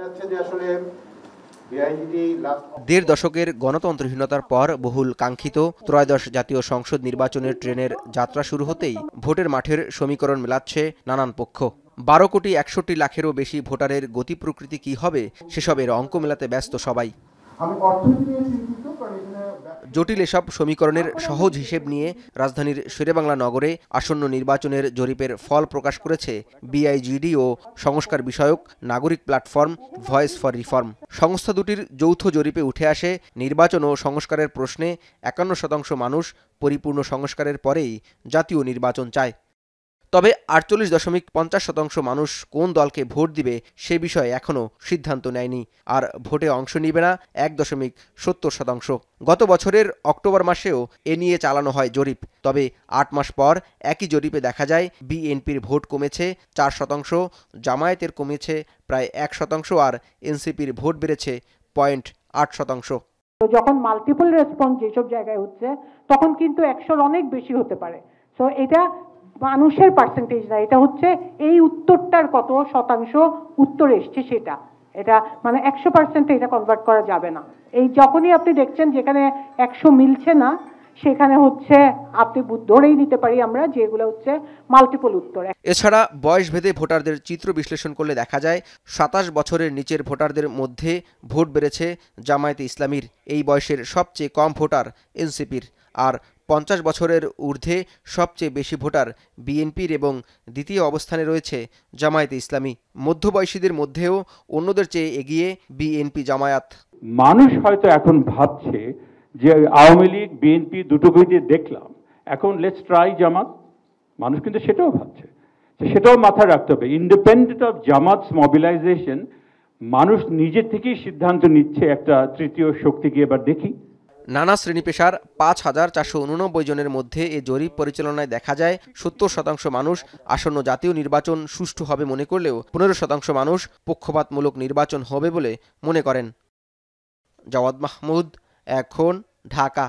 যাচ্ছে যে আসলে দেড় দশকের গণতন্ত্রহীনতার পর বহুল কাঙ্ক্ষিত ত্রয়োদশ জাতীয় সংসদ নির্বাচনের ট্রেনের যাত্রা শুরু হতেই ভোটের মাঠের সমীকরণ মেলাচ্ছে নানান পক্ষ। 12,61,00,000-এরও বেশি ভোটারের গতি প্রকৃতি কি হবে সেসবের অঙ্ক মেলাতে ব্যস্ত সবাই। জটিল এসব সমীকরণের সহজ হিসেব নিয়ে রাজধানীর শেরেবাংলা নগরে আসন্ন নির্বাচনের জরিপের ফল প্রকাশ করেছে বিআইজিডি ও সংস্কার বিষয়ক নাগরিক প্ল্যাটফর্ম ভয়েস ফর রিফর্ম। সংস্থা দুটির যৌথ জরিপে উঠে আসে নির্বাচন ও সংস্কারের প্রশ্নে 51% মানুষ পরিপূর্ণ সংস্কারের পরেই জাতীয় নির্বাচন চায়। তবে 48.50% মানুষ কোন দলকে ভোট দিবে সে বিষয়ে এখনও সিদ্ধান্ত নেয়নি, আর ভোটে অংশ নিবে না 1.70%। গত বছরের অক্টোবর মাসেও এ নিয়ে চালানো হয় জরিপ। তবে 8 মাস পর একই জরিপে দেখা যায় বিএনপির ভোট কমেছে 4%, জামায়াতের কমেছে প্রায় 1%, আর এনসিপির ভোট বেড়েছে 0.8%। যখন মাল্টিপল রেসপন্স যেসব জায়গায় হচ্ছে তখন কিন্তু 100-র অনেক বেশি হতে পারে। সো এটা মানুষের পার্সেন্টেজ না, এটা হচ্ছে এই উত্তরটার কত শতাংশ উত্তর এসছে সেটা। এটা মানে 100% এটা কনভার্ট করা যাবে না। এই যখনই আপনি দেখছেন যেখানে 100 মিলছে না সেখানে হচ্ছে আপনি ধরেই নিতে পারি আমরা যে এগুলো হচ্ছে মাল্টিপল উত্তর। এছাড়া বয়সভেদে ভোটারদের চিত্র বিশ্লেষণ করলে দেখা যায় 27 বছরের নিচের ভোটারদের মধ্যে ভোট বেড়েছে জামায়াতে ইসলামীর। এই বয়সের সবচেয়ে কম ভোটার এনসিপির, আর 50 বছরের ঊর্ধ্বে সবচেয়ে বেশি ভোটার বিএনপির এবং দ্বিতীয় অবস্থানে রয়েছে জামায়াতে ইসলামী। মধ্যবয়সীদের মধ্যেও অন্যদের চেয়ে এগিয়ে বিএনপি জামায়াত। মানুষ হয়তো এখন ভাবছে যে আওয়ামী লীগ বিএনপি দুটোকেই দিয়ে দেখলাম, এখন লেটস ট্রাই জামাত। মানুষ কিন্তু সেটাও ভাবছে, সেটাও মাথায় রাখতে হবে। ইন্ডিপেন্ডেন্ট অফ জামাতস মোবিলাইজেশন, মানুষ নিজে থেকেই সিদ্ধান্ত নিচ্ছে একটা তৃতীয় শক্তিকে এবার দেখি। নানা শ্রেণী পেশার 5,489 জনের মধ্যে এ জরিপ পরিচালনায় দেখা যায় 70% মানুষ আসন্ন জাতীয় নির্বাচন সুষ্ঠু হবে মনে করলেও 15% মানুষ পক্ষপাতমূলক নির্বাচন হবে বলে মনে করেন। জাওয়াদ মাহমুদ, এখন, ঢাকা।